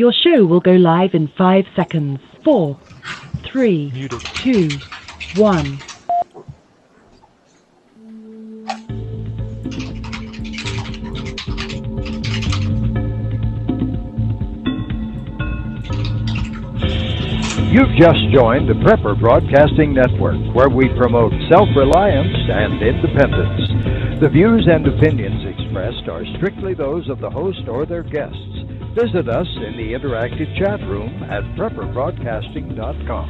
Your show will go live in 5 seconds. 4, 3, Muted. 2, 1. You've just joined the Prepper Broadcasting Network, where we promote self-reliance and independence. The views and opinions expressed are strictly those of the host or their guests. Visit us in the interactive chat room at prepperbroadcasting.com.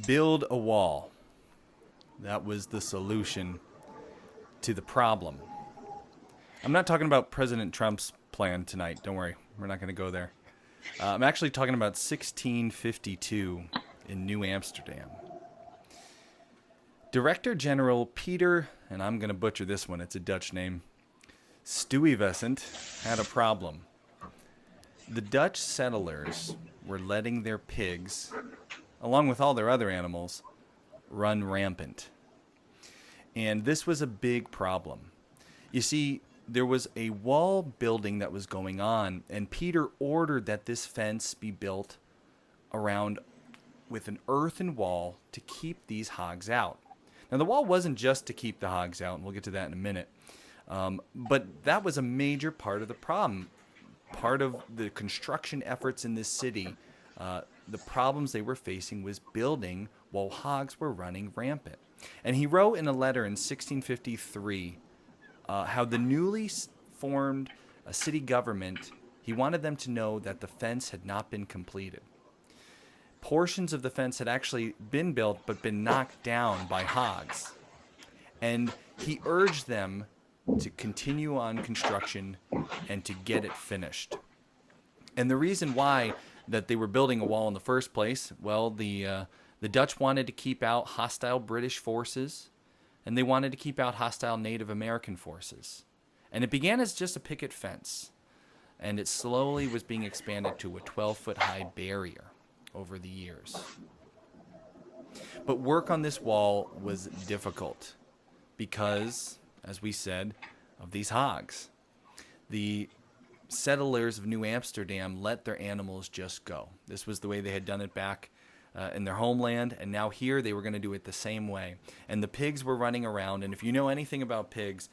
Build a wall. That was the solution to the problem. I'm not talking about President Trump's plan tonight. Don't worry. We're not going to go there. I'm actually talking about 1652 in New Amsterdam. Director General Peter, and I'm going to butcher this one, it's a Dutch name, Stuyvesant, had a problem. The Dutch settlers were letting their pigs, along with all their other animals, run rampant. And this was a big problem. You see, there was a wall building that was going on, and Peter ordered that this fence be built around with an earthen wall to keep these hogs out. Now, the wall wasn't just to keep the hogs out, and we'll get to that in a minute. But that was a major part of the problem. Part of the construction efforts in this city, the problems they were facing was building while hogs were running rampant. And he wrote in a letter in 1653 how the newly formed city government, he wanted them to know that the fence had not been completed. Portions of the fence had actually been built but been knocked down by hogs. And he urged them to continue on construction and to get it finished. And the reason why that they were building a wall in the first place, well, the Dutch wanted to keep out hostile British forces, and they wanted to keep out hostile Native American forces. And it began as just a picket fence, and it slowly was being expanded to a 12-foot high barrier over the years. But work on this wall was difficult because, as we said, of these hogs. The settlers of New Amsterdam let their animals just go. This was the way they had done it back in their homeland, and now here they were going to do it the same way. And the pigs were running around, and if you know anything about pigs,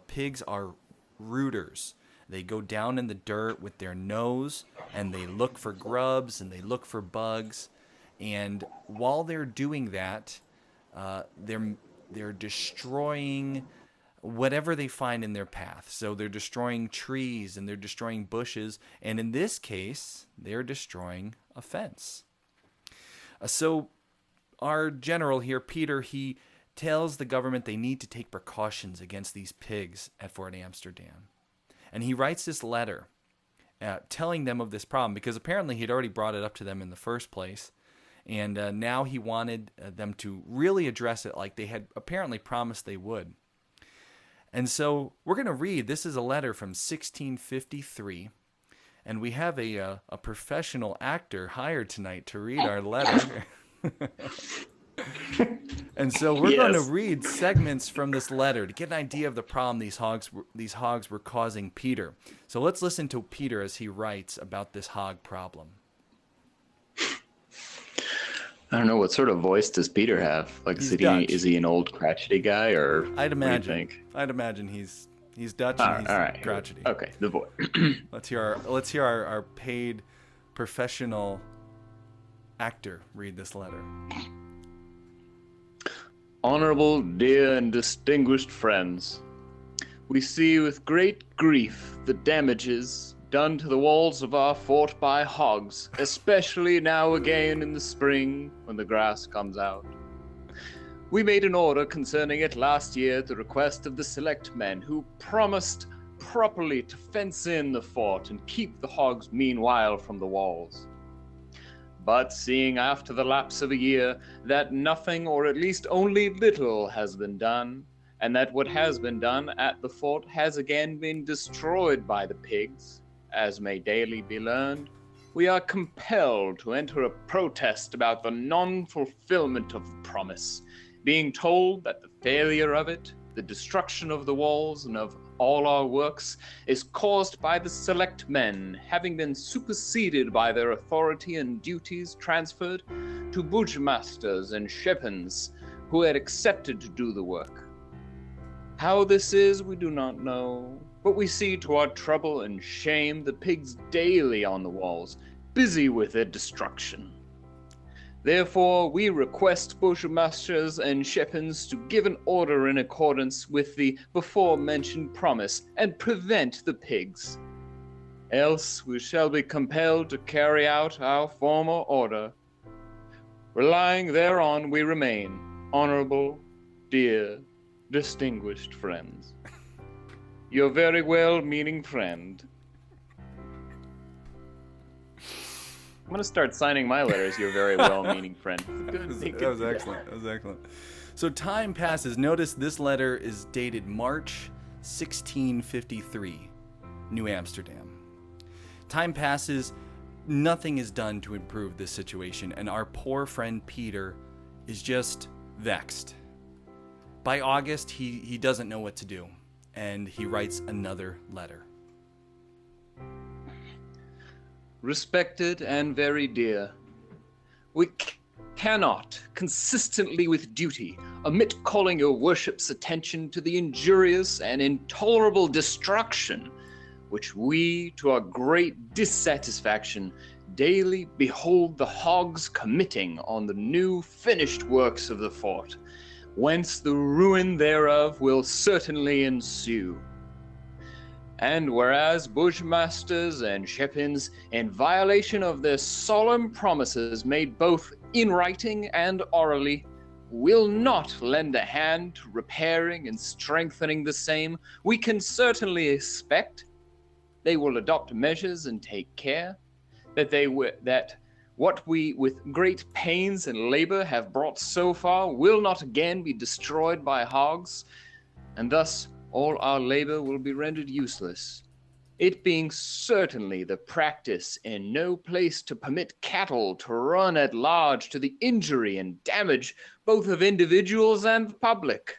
pigs are rooters. They go down in the dirt with their nose, and they look for grubs, and they look for bugs. And while they're doing that, they're destroying whatever they find in their path. So they're destroying trees, and they're destroying bushes, and in this case, they're destroying a fence. So our general here, Peter, he tells the government they need to take precautions against these pigs at Fort Amsterdam. And he writes this letter telling them of this problem because apparently he'd already brought it up to them in the first place. And now he wanted them to really address it like they had apparently promised they would. And so we're going to read, this is a letter from 1653. And we have a professional actor hired tonight to read our letter. And so we're going to read segments from this letter to get an idea of the problem these hogs were causing Peter. So let's listen to Peter as he writes about this hog problem. I don't know, what sort of voice does Peter have? Like, is he an old crotchety guy, or I'd imagine. What do you think? I'd imagine he's Dutch and he's crotchety. Okay, the voice. Let's hear our paid professional actor read this letter. Honorable, dear, and distinguished friends, we see with great grief the damages done to the walls of our fort by hogs, especially now again in the spring when the grass comes out. We made an order concerning it last year at the request of the select men, who promised properly to fence in the fort and keep the hogs meanwhile from the walls. But seeing after the lapse of a year that nothing, or at least only little, has been done, and that what has been done at the fort has again been destroyed by the pigs, as may daily be learned, we are compelled to enter a protest about the non-fulfillment of the promise, being told that the failure of it, the destruction of the walls and of all our works, is caused by the select men having been superseded by their authority and duties transferred to Burgmasters and Schepens who had accepted to do the work. How this is, we do not know, but we see to our trouble and shame the pigs daily on the walls, busy with their destruction. Therefore, we request Burgmasters and Schepens to give an order in accordance with the before-mentioned promise and prevent the pigs. Else we shall be compelled to carry out our former order. Relying thereon we remain, honorable, dear, distinguished friends. Your very well-meaning friend. I'm going to start signing my letters, your very well-meaning friend. That was excellent. That was excellent. So time passes. Notice this letter is dated March 1653, New Amsterdam. Time passes. Nothing is done to improve this situation, and our poor friend Peter is just vexed. By August, he doesn't know what to do, and he writes another letter. Respected and very dear, we cannot, consistently with duty, omit calling your worship's attention to the injurious and intolerable destruction which we, to our great dissatisfaction, daily behold the hogs committing on the new finished works of the fort, whence the ruin thereof will certainly ensue. And whereas Burgmasters and Schepens, in violation of their solemn promises made both in writing and orally, will not lend a hand to repairing and strengthening the same, we can certainly expect they will adopt measures and take care that what we with great pains and labor have brought so far will not again be destroyed by hogs, and thus all our labor will be rendered useless, it being certainly the practice in no place to permit cattle to run at large to the injury and damage both of individuals and public.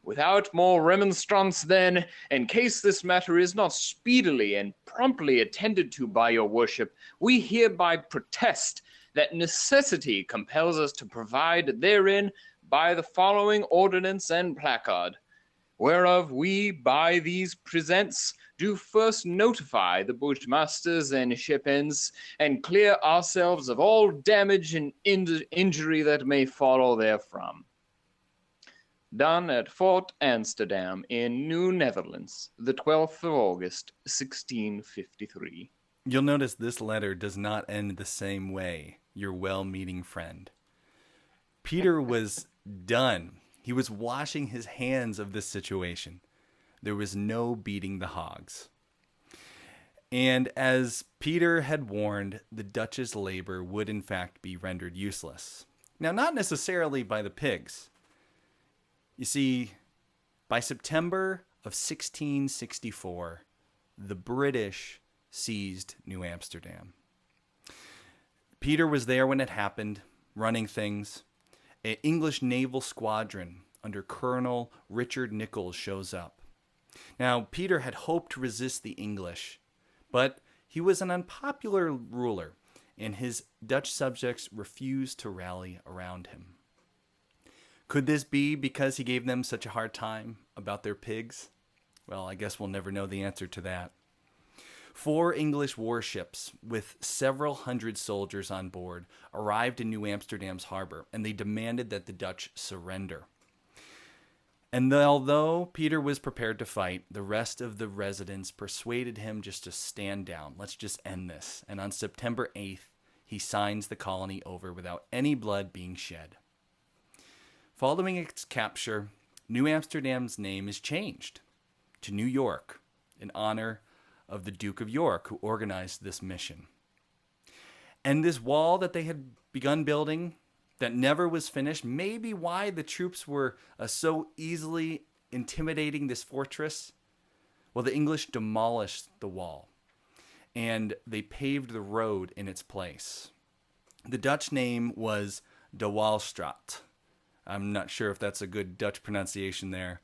Without more remonstrance, then, in case this matter is not speedily and promptly attended to by your worship, we hereby protest that necessity compels us to provide therein by the following ordinance and placard, whereof we by these presents do first notify the Burgmasters and Schepens, and clear ourselves of all damage and injury that may follow therefrom. Done at Fort Amsterdam in New Netherlands, the 12th of August, 1653. You'll notice this letter does not end the same way, your well-meaning friend. Peter was done. He was washing his hands of this situation. There was no beating the hogs. And as Peter had warned, the Dutch's labor would in fact be rendered useless. Now, not necessarily by the pigs. You see, by September of 1664, the British seized New Amsterdam. Peter was there when it happened, running things. An English naval squadron under Colonel Richard Nichols shows up. Now, Peter had hoped to resist the English, but he was an unpopular ruler, and his Dutch subjects refused to rally around him. Could this be because he gave them such a hard time about their pigs? Well, I guess we'll never know the answer to that. 4 English warships with several hundred soldiers on board arrived in New Amsterdam's harbor, and they demanded that the Dutch surrender. And although Peter was prepared to fight, the rest of the residents persuaded him just to stand down. Let's just end this. And on September 8th, he signs the colony over without any blood being shed. Following its capture, New Amsterdam's name is changed to New York in honor of the Duke of York, who organized this mission. And this wall that they had begun building that never was finished may be why the troops were so easily intimidating this fortress. Well, the English demolished the wall, and they paved the road in its place. The Dutch name was De Walstraat, I'm not sure if that's a good Dutch pronunciation there,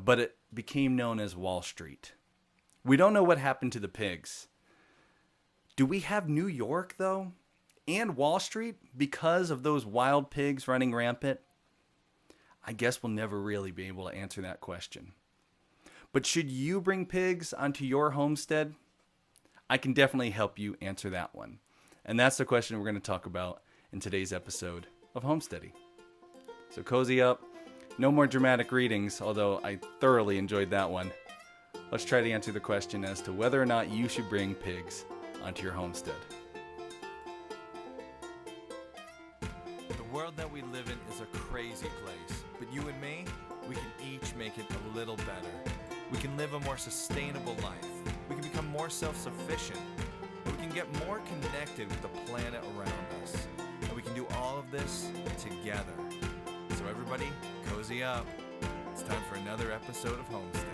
but it became known as Wall Street. We don't know what happened to the pigs. Do we have New York, though, and Wall Street because of those wild pigs running rampant? I guess we'll never really be able to answer that question. But should you bring pigs onto your homestead? I can definitely help you answer that one. And that's the question we're going to talk about in today's episode of Homesteady. So cozy up. No more dramatic readings, although I thoroughly enjoyed that one. Let's try to answer the question as to whether or not you should bring pigs onto your homestead. The world that we live in is a crazy place, but you and me, we can each make it a little better. We can live a more sustainable life. We can become more self-sufficient. We can get more connected with the planet around us. And we can do all of this together. So everybody, cozy up. It's time for another episode of Homesteady.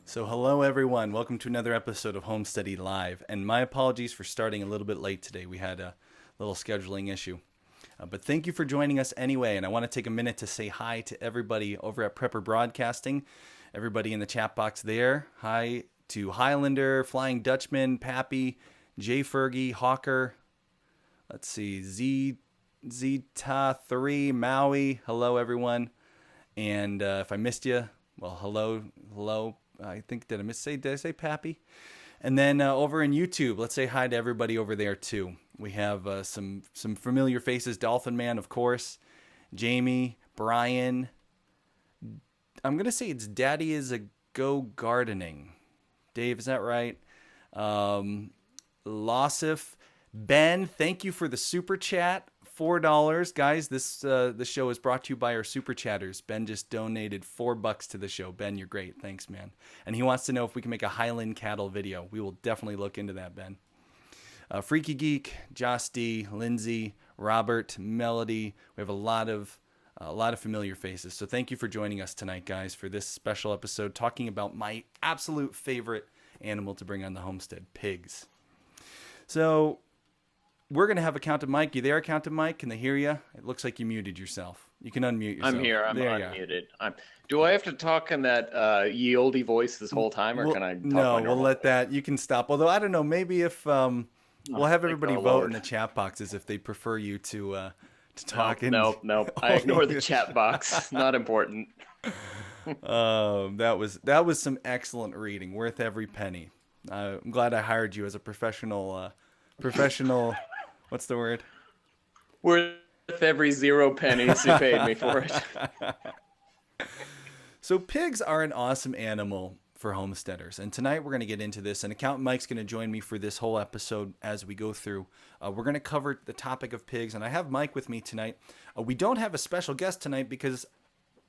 So hello everyone, welcome to another episode of Homesteady Live. And my apologies for starting a little bit late today. We had a little scheduling issue. But thank you for joining us anyway, and I want to take a minute to say hi to everybody over at Prepper Broadcasting, everybody in the chat box there. Hi to Highlander, Flying Dutchman, Pappy, Jay Fergie, Hawker, let's see, Zeta3, Maui, hello everyone. And if I missed you, well, hello. I think, did I say Pappy? And then over in YouTube, let's say hi to everybody over there too. We have some familiar faces. Dolphin Man, of course. Jamie, Brian. I'm going to say it's Daddy is a Go Gardening. Dave, is that right? Lossif. Ben, thank you for the super chat. $4. Guys, the show is brought to you by our super chatters. Ben just donated $4 to the show. Ben, you're great. Thanks, man. And he wants to know if we can make a Highland cattle video. We will definitely look into that, Ben. Freaky Geek, Joss D, Lindsay, Robert, Melody. We have a lot of familiar faces. So thank you for joining us tonight, guys, for this special episode talking about my absolute favorite animal to bring on the homestead, pigs. So we're going to have Accountant Mike. You there, Accountant Mike? Can they hear you? It looks like you muted yourself. You can unmute yourself. I'm here. I'm unmuted. Do I have to talk in that ye olde voice this whole time, or can I talk No, my normal we'll let that. You can stop. Although, I don't know, maybe if we'll have everybody vote Lord. in the chat boxes if they prefer you to talk. Nope. I ignore the chat box. Not important. That was some excellent reading, worth every penny. I'm glad I hired you as a professional. What's the word? Worth every 0 pennies you paid me for it. So pigs are an awesome animal for homesteaders, and tonight we're going to get into this, and Accountant Mike's going to join me for this whole episode as we go through. We're going to cover the topic of pigs, and I have Mike with me tonight. We don't have a special guest tonight because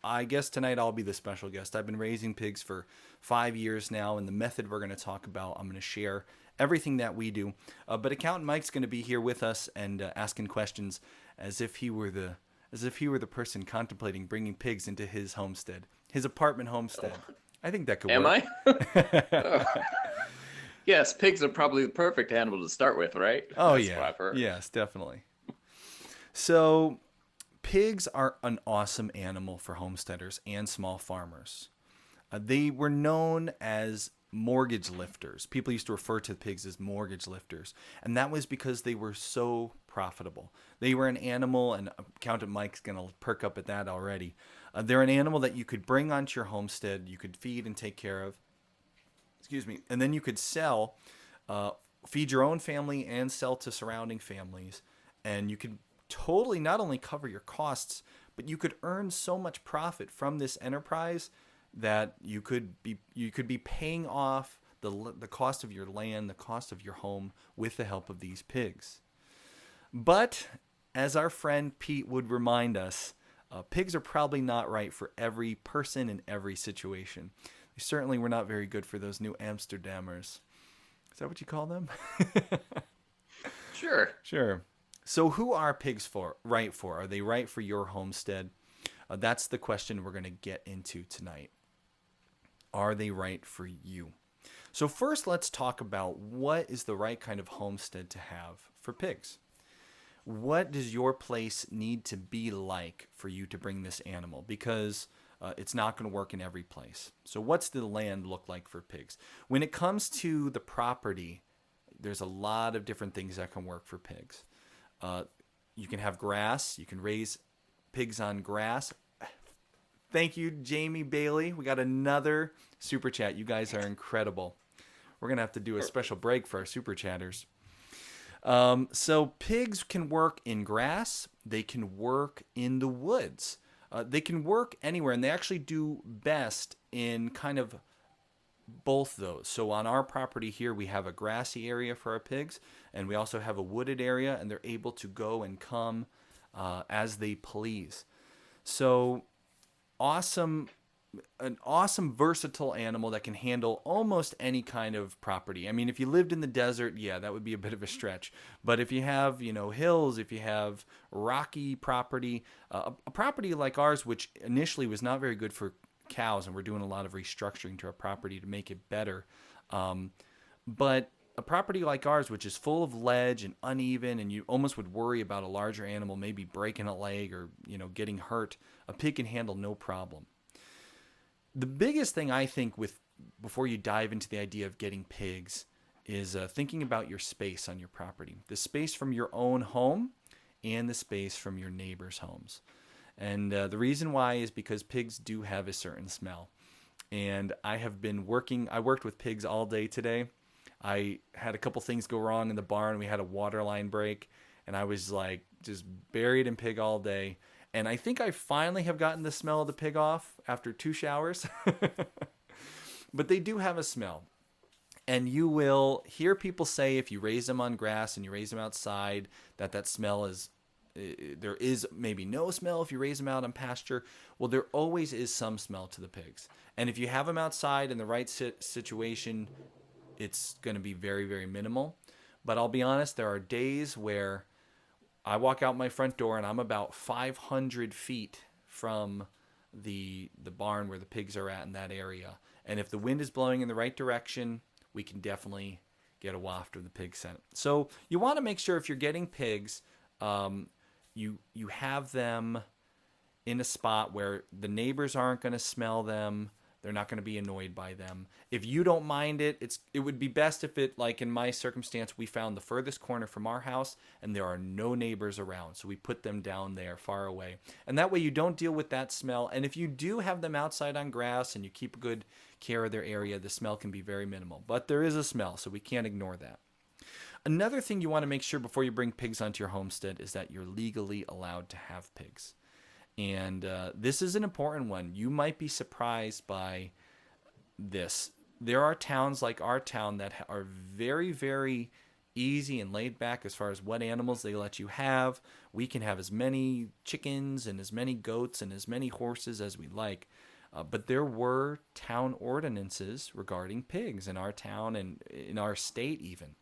I guess tonight I'll be the special guest. I've been raising pigs for 5 years now, and the method we're going to talk about, I'm going to share everything that we do. But Accountant Mike's going to be here with us and asking questions as if he were the person contemplating bringing pigs into his homestead, his apartment homestead. I think that could work. Am I? Yes, pigs are probably the perfect animal to start with, right? Oh, That's yeah. what I've heard. Yes, definitely. So pigs are an awesome animal for homesteaders and small farmers. They were known as mortgage lifters. People used to refer to pigs as mortgage lifters, and that was because they were so profitable. They were an animal, and Accountant Mike's going to perk up at that already. They're an animal that you could bring onto your homestead, you could feed and take care of, and then you could sell, feed your own family and sell to surrounding families, and you could totally not only cover your costs, but you could earn so much profit from this enterprise that you could be paying off the cost of your land, the cost of your home with the help of these pigs. But as our friend Pete would remind us, pigs are probably not right for every person in every situation. They certainly were not very good for those New Amsterdammers. Is that what you call them? Sure. So who are pigs right for? Are they right for your homestead? That's the question we're going to get into tonight. Are they right for you? So first, let's talk about what is the right kind of homestead to have for pigs. what does your place need to be like for you to bring this animal? Because it's not going to work in every place. So what's the land look like for pigs? When it comes to the property, there's a lot of different things that can work for pigs. You can have grass. You can raise pigs on grass. Thank you, Jamie Bailey. We got another super chat. You guys are incredible. We're going to have to do a special break for our super chatters. So pigs can work in grass. They can work in the woods. They can work anywhere, and they actually do best in kind of both those. So on our property here, we have a grassy area for our pigs, and we also have a wooded area, and they're able to go and come as they please. So an awesome versatile animal that can handle almost any kind of property. I mean, if you lived in the desert, yeah, that would be a bit of a stretch. But if you have, hills, if you have rocky property, a property like ours, which initially was not very good for cows, and we're doing a lot of restructuring to our property to make it better. But a property like ours, which is full of ledge and uneven, and you almost would worry about a larger animal maybe breaking a leg or, getting hurt, a pig can handle no problem. The biggest thing I think before you dive into the idea of getting pigs is thinking about your space on your property, the space from your own home and the space from your neighbors' homes. And the reason why is because pigs do have a certain smell. And I worked with pigs all day today. I had a couple things go wrong in the barn. We had a water line break, and I was like just buried in pig all day. And I think I finally have gotten the smell of the pig off after 2 showers. But they do have a smell. And you will hear people say if you raise them on grass and you raise them outside, that smell is, there is maybe no smell if you raise them out on pasture. Well, there always is some smell to the pigs. And if you have them outside in the right situation, it's going to be very, very minimal. But I'll be honest, there are days where I walk out my front door and I'm about 500 feet from the barn where the pigs are at in that area. And if the wind is blowing in the right direction, we can definitely get a waft of the pig scent. So you want to make sure if you're getting pigs, you have them in a spot where the neighbors aren't going to smell them. They're not going to be annoyed by them. If you don't mind it, it would be best if it, like in my circumstance, we found the furthest corner from our house and there are no neighbors around. So we put them down there far away. And that way you don't deal with that smell. And if you do have them outside on grass and you keep good care of their area, the smell can be very minimal. But there is a smell, so we can't ignore that. Another thing you want to make sure before you bring pigs onto your homestead is that you're legally allowed to have pigs. And this is an important one. You might be surprised by this. There are towns like our town that are very, very easy and laid back as far as what animals they let you have. We can have as many chickens and as many goats and as many horses as we like. But there were town ordinances regarding pigs in our town and in our state even.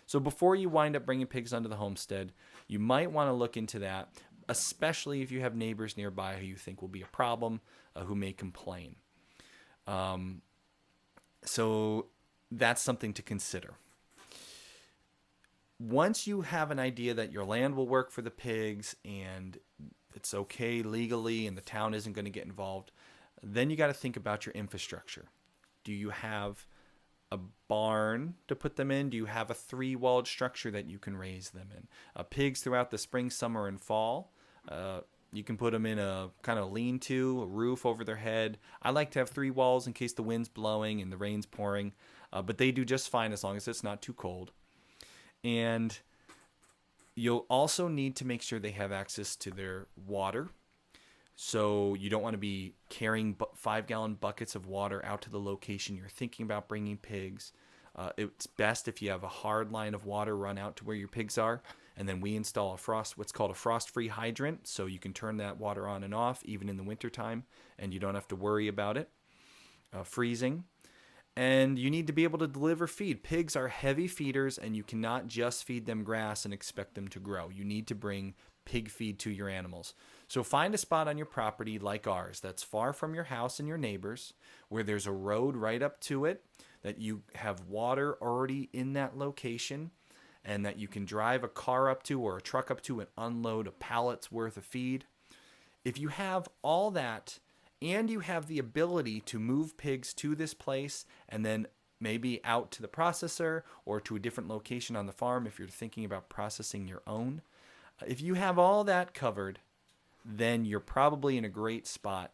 So before you wind up bringing pigs onto the homestead, you might want to look into that, especially if you have neighbors nearby who you think will be a problem, who may complain. So that's something to consider. Once you have an idea that your land will work for the pigs and it's okay legally and the town isn't going to get involved, then you got to think about your infrastructure. Do you have a barn to put them in? Do you have a 3-walled structure that you can raise them in? Pigs throughout the spring, summer, and fall, you can put them in a kind of lean-to, a roof over their head. I like to have 3 walls in case the wind's blowing and the rain's pouring, but they do just fine as long as it's not too cold. And you'll also need to make sure they have access to their water. So you don't want to be carrying 5-gallon buckets of water out to the location you're thinking about bringing pigs. It's best if you have a hard line of water run out to where your pigs are, and then we install what's called a frost-free hydrant, so you can turn that water on and off even in the wintertime, and you don't have to worry about it freezing. And you need to be able to deliver feed. Pigs are heavy feeders, and you cannot just feed them grass and expect them to grow. You need to bring pig feed to your animals. So find a spot on your property like ours that's far from your house and your neighbors, where there's a road right up to it, that you have water already in that location, and that you can drive a car up to or a truck up to and unload a pallet's worth of feed. If you have all that and you have the ability to move pigs to this place and then maybe out to the processor or to a different location on the farm if you're thinking about processing your own, if you have all that covered, then you're probably in a great spot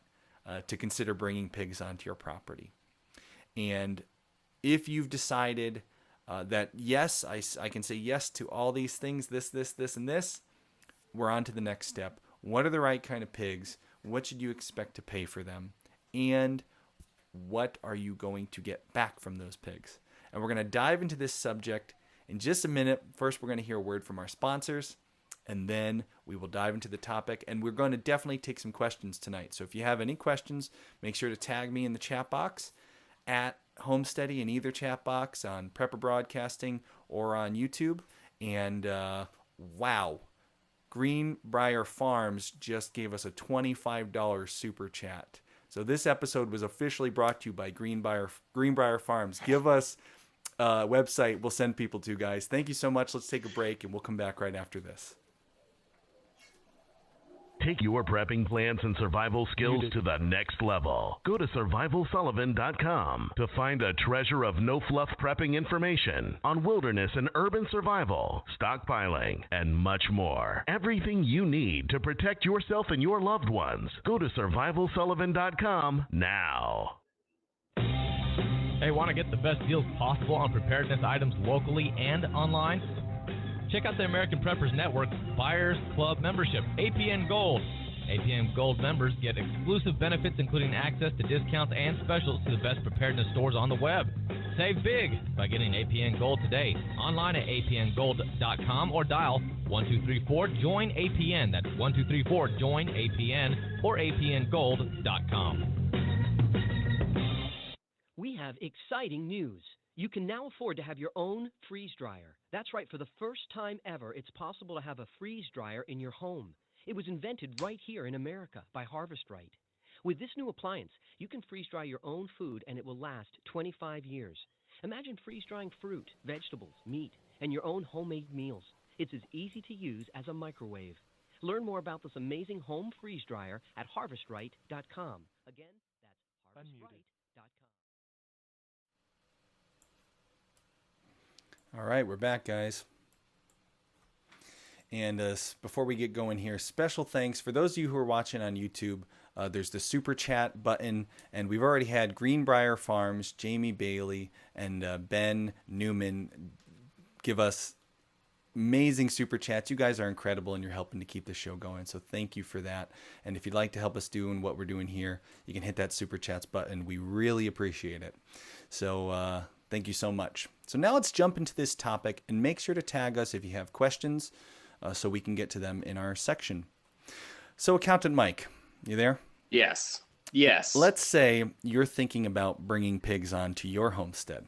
to consider bringing pigs onto your property. And if you've decided that, yes, I can say yes to all these things, this, and this, we're on to the next step. What are the right kind of pigs? What should you expect to pay for them? And what are you going to get back from those pigs? And we're going to dive into this subject in just a minute. First, we're going to hear a word from our sponsors, and then we will dive into the topic. And we're going to definitely take some questions tonight. So if you have any questions, make sure to tag me in the chat box at Homesteady in either chat box on Prepper Broadcasting or on YouTube. And wow, Greenbrier Farms just gave us a $25 super chat. So this episode was officially brought to you by Greenbrier Farms. Give us a website we'll send people to, guys. Thank you so much. Let's take a break, and we'll come back right after this. Take your prepping plans and survival skills to the next level. Go to survivalsullivan.com to find a treasure of no-fluff prepping information on wilderness and urban survival, stockpiling, and much more. Everything you need to protect yourself and your loved ones. Go to survivalsullivan.com now. Hey, want to get the best deals possible on preparedness items locally and online? Check out the American Preppers Network Buyers Club membership, APN Gold. APN Gold members get exclusive benefits, including access to discounts and specials to the best preparedness stores on the web. Save big by getting APN Gold today, online at apngold.com or dial 1234-JOIN-APN. That's 1234-JOIN-APN or apngold.com. We have exciting news. You can now afford to have your own freeze dryer. That's right, for the first time ever, it's possible to have a freeze dryer in your home. It was invented right here in America by Harvest Right. With this new appliance, you can freeze dry your own food and it will last 25 years. Imagine freeze drying fruit, vegetables, meat, and your own homemade meals. It's as easy to use as a microwave. Learn more about this amazing home freeze dryer at harvestright.com. Again, that's harvestright.com. All right, we're back, guys. And before we get going here, special thanks for those of you who are watching on YouTube. There's the super chat button, and we've already had Greenbrier Farms, Jamie Bailey, and Ben Newman give us amazing super chats. You guys are incredible, and you're helping to keep the show going. So thank you for that. And if you'd like to help us doing what we're doing here, you can hit that super chats button. We really appreciate it. So thank you so much. So now let's jump into this topic, and make sure to tag us if you have questions so we can get to them in our section. So Accountant Mike, you there? Yes. Yes. Let's say you're thinking about bringing pigs onto your homestead.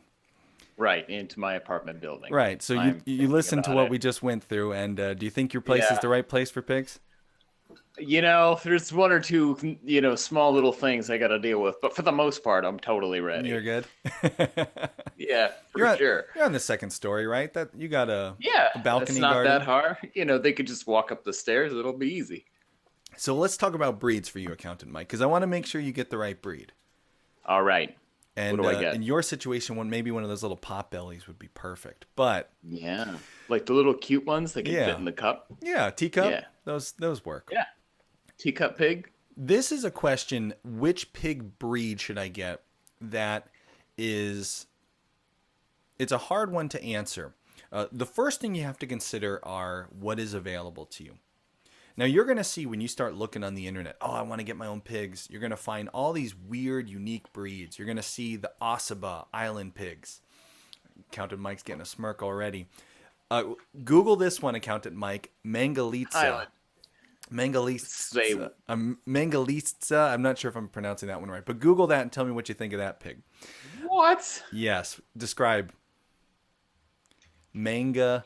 Right, into my apartment building. Right. So you listen to what we just went through, and do you think your place is the right place for pigs? You know, there's one or two, small little things I got to deal with, but for the most part, I'm totally ready. You're good. Yeah, for sure. You're on the second story, right? That you got a balcony it's not garden. that hard. They could just walk up the stairs. It'll be easy. So let's talk about breeds for you, Accountant Mike, because I want to make sure you get the right breed. All right. And what do I get? In your situation, maybe one of those little pot bellies would be perfect. But yeah, like the little cute ones that can fit in the cup. Yeah, teacup. Yeah, those work. Yeah, teacup pig. This is a question: which pig breed should I get? It's a hard one to answer. The first thing you have to consider are what is available to you. Now, you're going to see when you start looking on the internet, I want to get my own pigs. You're going to find all these weird, unique breeds. You're going to see the Ossabaw Island pigs. Accountant Mike's getting a smirk already. Google this one, Accountant Mike, Mangalitsa. Mangalitsa. Mangalitsa. I'm not sure if I'm pronouncing that one right, but Google that and tell me what you think of that pig. What? Yes. Describe. Mangalitsa.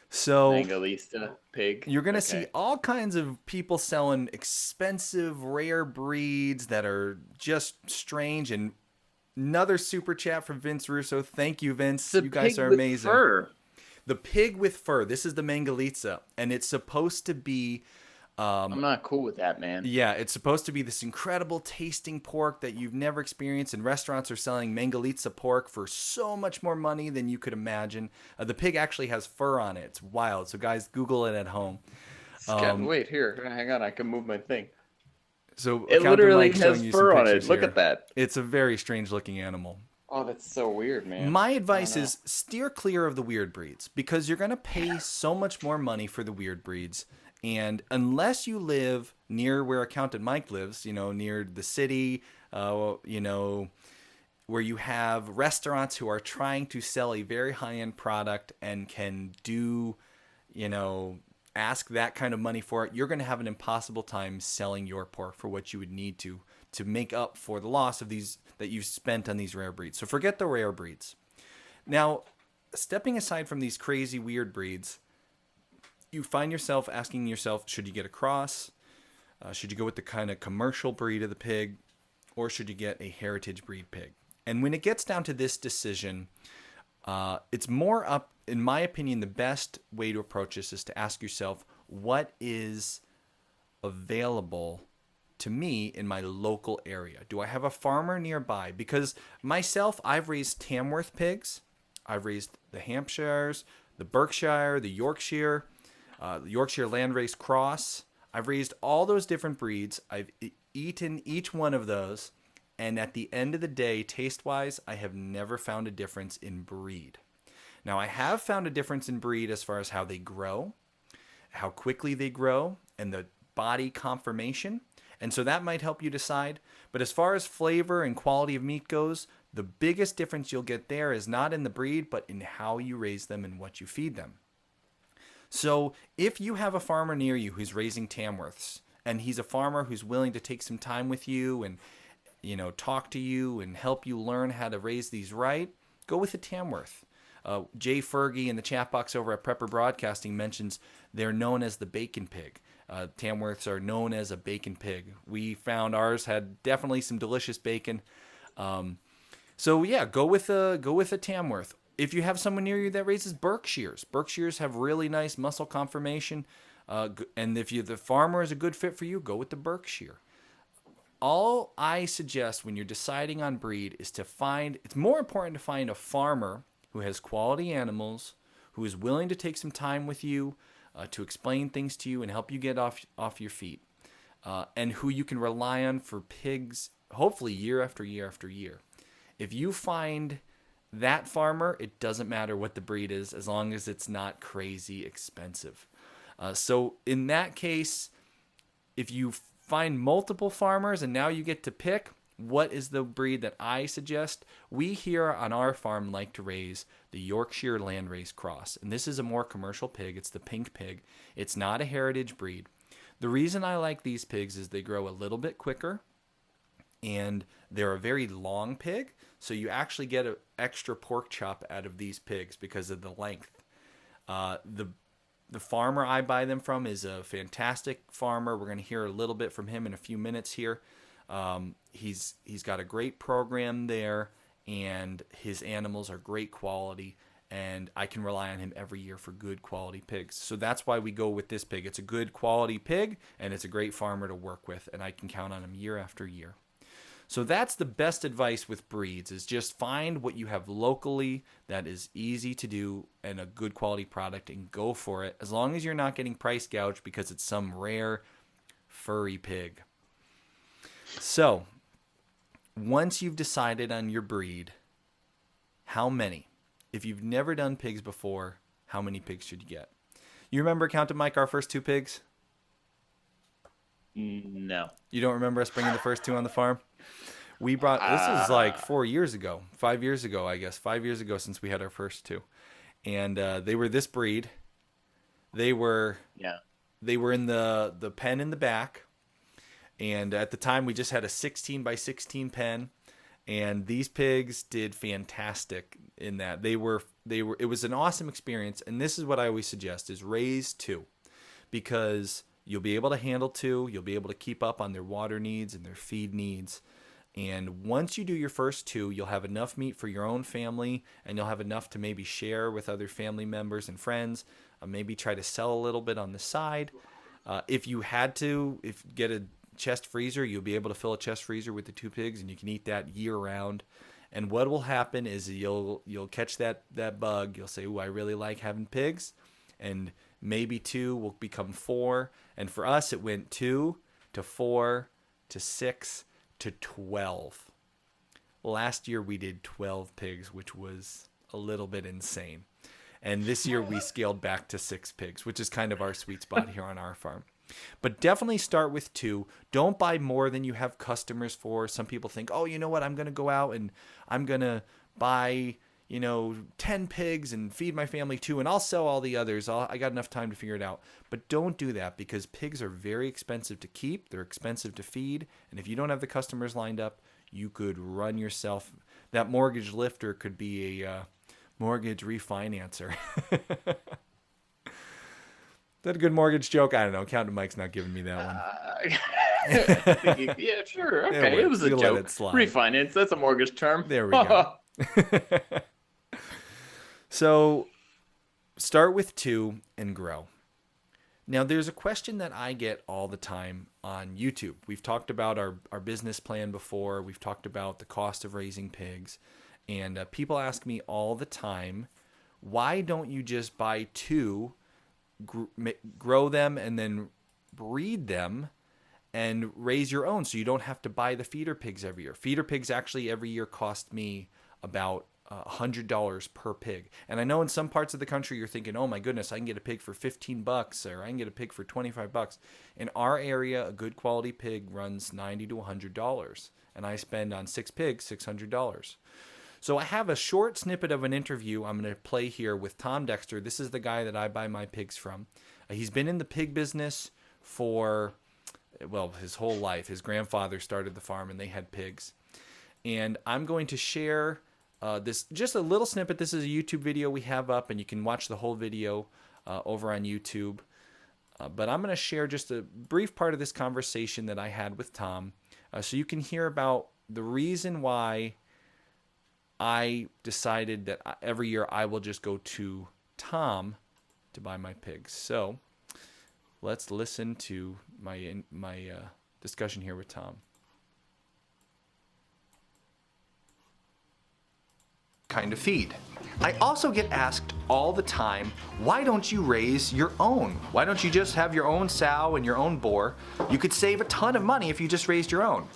So Mangalitsa pig. You're going to see all kinds of people selling expensive, rare breeds that are just strange. And Another super chat from Vince Russo. Thank you, Vince. The You guys pig are with amazing. fur. The pig with fur. This is the Mangalitsa, and it's supposed to be. I'm not cool with that, man. Yeah, it's supposed to be this incredible tasting pork that you've never experienced, and restaurants are selling Mangalitsa pork for so much more money than you could imagine. The pig actually has fur on it. It's wild. So guys, Google it at home. Wait, here, hang on. I can move my thing. So It Accountant literally Mike's has showing you fur some on it. pictures Look here. at that. It's a very strange looking animal. Oh, that's so weird, man. My advice is steer clear of the weird breeds because you're going to pay so much more money for the weird breeds. And unless you live near where Accountant Mike lives, near the city, where you have restaurants who are trying to sell a very high-end product and can do, ask that kind of money for it, you're going to have an impossible time selling your pork for what you would need to make up for the loss of these that you've spent on these rare breeds. So forget the rare breeds. Now, stepping aside from these crazy weird breeds, you find yourself asking yourself, should you get a cross? Should you go with the kind of commercial breed of the pig? Or should you get a heritage breed pig? And when it gets down to this decision, it's more up, in my opinion, the best way to approach this is to ask yourself, what is available to me in my local area? Do I have a farmer nearby? Because myself, I've raised Tamworth pigs. I've raised the Hampshires, the Berkshire, the Yorkshire Landrace Cross. I've raised all those different breeds. I've eaten each one of those. And at the end of the day, taste-wise, I have never found a difference in breed. Now, I have found a difference in breed as far as how they grow, how quickly they grow, and the body conformation. And so that might help you decide. But as far as flavor and quality of meat goes, the biggest difference you'll get there is not in the breed, but in how you raise them and what you feed them. So if you have a farmer near you who's raising Tamworths, and he's a farmer who's willing to take some time with you and talk to you and help you learn how to raise these right, go with a Tamworth. Jay Fergie in the chat box over at Prepper Broadcasting mentions they're known as the bacon pig. Tamworths are known as a bacon pig. We found ours had definitely some delicious bacon. So yeah, go with a Tamworth. If you have someone near you that raises Berkshires have really nice muscle conformation. And if the farmer is a good fit for you, go with the Berkshire. All I suggest when you're deciding on breed is it's more important to find a farmer who has quality animals, who is willing to take some time with you, to explain things to you and help you get off your feet, and who you can rely on for pigs, hopefully year after year after year. If you find that farmer, it doesn't matter what the breed is, as long as it's not crazy expensive. So in that case, if you find multiple farmers and now you get to pick, what is the breed that I suggest? We here on our farm like to raise the Yorkshire Landrace Cross. And this is a more commercial pig. It's the pink pig. It's not a heritage breed. The reason I like these pigs is they grow a little bit quicker and they're a very long pig. So you actually get an extra pork chop out of these pigs because of the length. The farmer I buy them from is a fantastic farmer. We're going to hear a little bit from him in a few minutes here. He's got a great program there, and his animals are great quality, and I can rely on him every year for good quality pigs. So that's why we go with this pig. It's a good quality pig, and it's a great farmer to work with, and I can count on him year after year. So that's the best advice with breeds, is just find what you have locally that is easy to do and a good quality product and go for it, as long as you're not getting price gouged because it's some rare furry pig. So once you've decided on your breed, how many? If you've never done pigs before, how many pigs should you get? You remember, Accountant Mike, our first 2 pigs? No. You don't remember us bringing the first 2 on the farm? We brought, this is like 5 years ago, I guess, 5 years ago since we had our first 2. And they were this breed. They were in the pen in the back. And at the time we just had a 16 by 16 pen. And these pigs did fantastic in that. It was an awesome experience. And this is what I always suggest is raise 2, because you'll be able to handle 2. You'll be able to keep up on their water needs and their feed needs. And once you do your first 2, you'll have enough meat for your own family, and you'll have enough to maybe share with other family members and friends. Maybe try to sell a little bit on the side. If you had to, get a chest freezer, you'll be able to fill a chest freezer with the 2 pigs, and you can eat that year round. And what will happen is you'll catch that bug. You'll say, "Ooh, I really like having pigs," and maybe 2 will become 4. And for us, it went 2 to 4 to 6 to 12. Last year we did 12 pigs, which was a little bit insane. And this year we scaled back to 6 pigs, which is kind of our sweet spot here on our farm. But definitely start with 2. Don't buy more than you have customers for. Some people think, "Oh, you know what? I'm going to go out and I'm going to buy, 10 pigs and feed my family 2, and I'll sell all the others. I got enough time to figure it out." But don't do that, because pigs are very expensive to keep. They're expensive to feed. And if you don't have the customers lined up, you could run yourself. That mortgage lifter could be a mortgage refinancer. Is that a good mortgage joke? I don't know. Accountant Mike's not giving me that one. Yeah, sure. Okay, it was a We'll joke. let it slide. Refinance, that's a mortgage term. There we go. So start with 2 and grow. Now, there's a question that I get all the time on YouTube. We've talked about our business plan before. We've talked about the cost of raising pigs. And people ask me all the time, why don't you just buy 2, grow them, and then breed them and raise your own, so you don't have to buy the feeder pigs every year. Feeder pigs actually every year cost me about $100 per pig. And I know in some parts of the country you're thinking, "Oh my goodness, I can get a pig for $15, or I can get a pig for $25. In our area, a good quality pig runs $90 to $100, and I spend on 6 pigs $600. So I have a short snippet of an interview I'm going to play here with Tom Dexter. This is the guy that I buy my pigs from. He's been in the pig business for, his whole life. His grandfather started the farm and they had pigs. And I'm going to share this, just a little snippet. This is a YouTube video we have up, and you can watch the whole video over on YouTube. But I'm going to share just a brief part of this conversation that I had with Tom, so you can hear about the reason why I decided that every year I will just go to Tom to buy my pigs. So let's listen to my discussion here with Tom. Kind of feed. I also get asked all the time, why don't you raise your own? Why don't you just have your own sow and your own boar? You could save a ton of money if you just raised your own.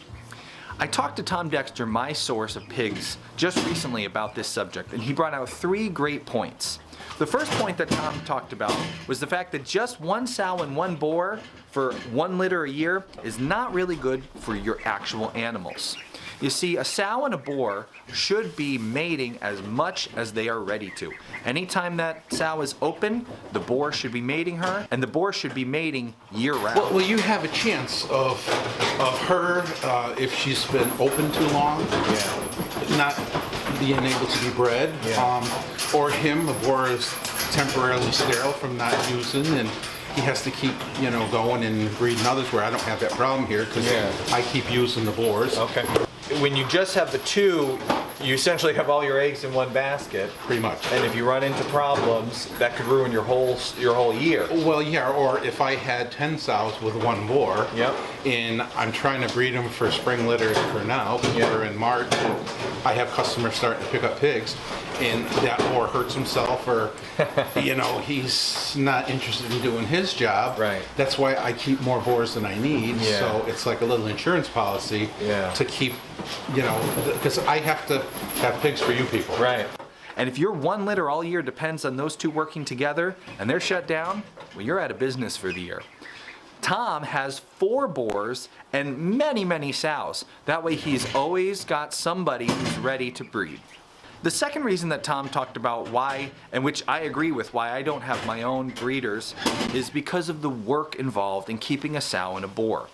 I talked to Tom Dexter, my source of pigs, just recently about this subject, and he brought out 3 great points. The first point that Tom talked about was the fact that just 1 sow and 1 boar for 1 litter a year is not really good for your actual animals. You see, a sow and a boar should be mating as much as they are ready to. Anytime that sow is open, the boar should be mating her, and the boar should be mating year-round. Well, you have a chance of her, if she's been open too long, not being able to be bred, or him, the boar is temporarily sterile from not using, and he has to keep, going and breeding others, where I don't have that problem here, because I keep using the boars. Okay. When you just have the 2, you essentially have all your eggs in one basket. Pretty much. And if you run into problems, that could ruin your whole year. Well, yeah, or if I had 10 sows with 1 boar, and I'm trying to breed them for spring litters for now, we're in March, and I have customers starting to pick up pigs, and that boar hurts himself, or, he's not interested in doing his job. Right. That's why I keep more boars than I need, so it's like a little insurance policy to keep, because I have to have pigs for you people. Right. And if your 1 litter all year depends on those 2 working together, and they're shut down, well, you're out of business for the year. Tom has 4 boars and many, many sows. That way he's always got somebody who's ready to breed. The second reason that Tom talked about why, and which I agree with, why I don't have my own breeders, is because of the work involved in keeping a sow and a boar.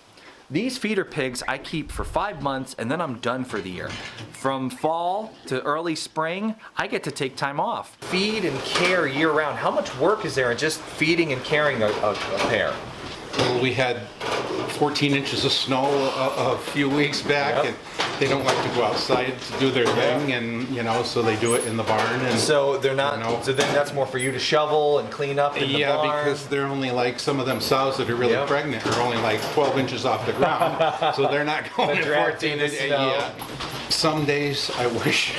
These feeder pigs I keep for 5 months, and then I'm done for the year. From fall to early spring, I get to take time off. Feed and care year round. How much work is there in just feeding and caring a pair? Well, we had 14 inches of snow a few weeks back, and they don't like to go outside to do their thing, and you know, so they do it in the barn. And so they're not. You know, so then that's more for you to shovel and clean up in the barn. Yeah, because they're only like, some of them sows that are really pregnant are only like 12 inches off the ground, so they're not going They're at 14 inches. Yeah. Some days I wish.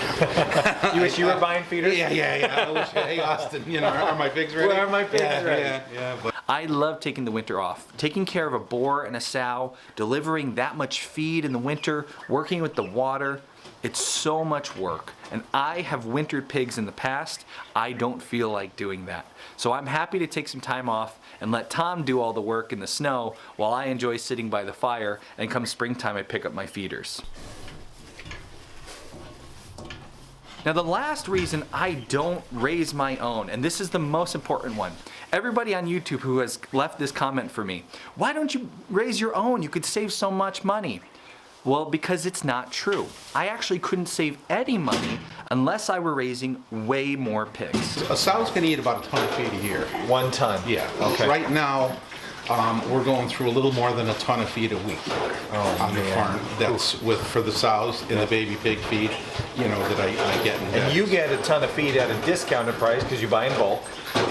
You wish you were buying feeders? Yeah. I wish, hey, Austin, you know, are my pigs ready? Where are my pigs ready? Yeah. But I love taking the winter off. Taking care of a boar and a sow, delivering that much feed in the winter, working with the water, it's so much work. And I have wintered pigs in the past. I don't feel like doing that. So I'm happy to take some time off and let Tom do all the work in the snow while I enjoy sitting by the fire, and come springtime I pick up my feeders. Now the last reason I don't raise my own, and this is the most important one. Everybody on YouTube who has left this comment for me, why don't you raise your own? You could save so much money. Well, because it's not true. I actually couldn't save any money unless I were raising way more pigs. a sow's going to eat about a ton of feed a year. 1 ton? Yeah. Okay. Right now, we're going through a little more than a ton of feed a week on the farm. That's for the sows and the baby pig feed, you know, that I get. And you get a ton of feed at a discounted price because you buy in bulk.